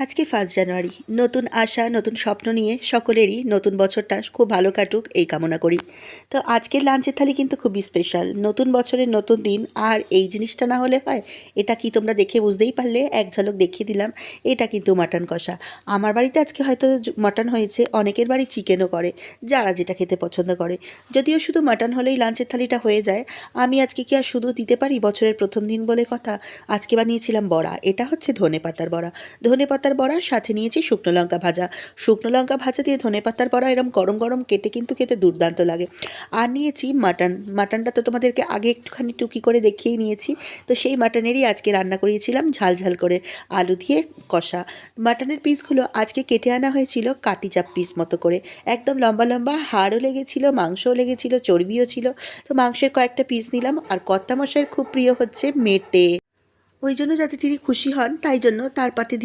আজকে 1 জানুয়ারি। নতুন আশা, নতুন স্বপ্ন নিয়ে সকলেরই নতুন বছরটা খুব ভালো কাটুক এই কামনা করি। তো আজকের লাঞ্চের থালি কিন্তু খুবই স্পেশাল। নতুন বছরের নতুন দিন আর এই জিনিসটা না হলে হয়? এটা কি তোমরা দেখে বুঝতেই পারলে? এক ঝলক দেখিয়ে দিলাম। এটা কিন্তু মাটন কষা। আমার বাড়িতে আজকে হয়তো মাটন হয়েছে, অনেকের বাড়ি চিকেনও করে, যারা যেটা খেতে পছন্দ করে। যদিও শুধু মাটন হলেই লাঞ্চের থালিটা হয়ে যায়, আমি আজকে কি আর শুধু দিতে পারি বছরের প্রথম দিন বলে কথা? আজকে বানিয়েছিলাম বড়া। এটা হচ্ছে ধনেপাতার বড়া। ধনেপাতার বড়া, সাথে নিয়েছি শুকনো লঙ্কা ভাজা। শুকনো লঙ্কা ভাজা দিয়ে ধনেপাতার বড়া এরম গরম গরম কেটে কিন্তু খেতে দুর্দান্ত লাগে। আর নিয়েছি মাটন। মাটনটা তো তোমাদেরকে আগে একটুখানি টুকি করে দেখিয়েই নিয়েছি। তো সেই মাটনেরই আজকে রান্না করিয়েছিলাম ঝাল ঝাল করে আলু দিয়ে কষা। মাটনের পিসগুলো আজকে কেটে আনা হয়েছিল কাটি চাপ পিস মতো করে। একদম লম্বা লম্বা, হাড়ও লেগেছিল, মাংসও লেগেছিল, চর্বিও ছিল। তো মাংসের কয়েকটা পিস নিলাম। আর কর্তামশাইয়ের খুব প্রিয় হচ্ছে মেটে। ওই জন্য যাতে তিনি খুশি হন, তাই জন্য তার পাতে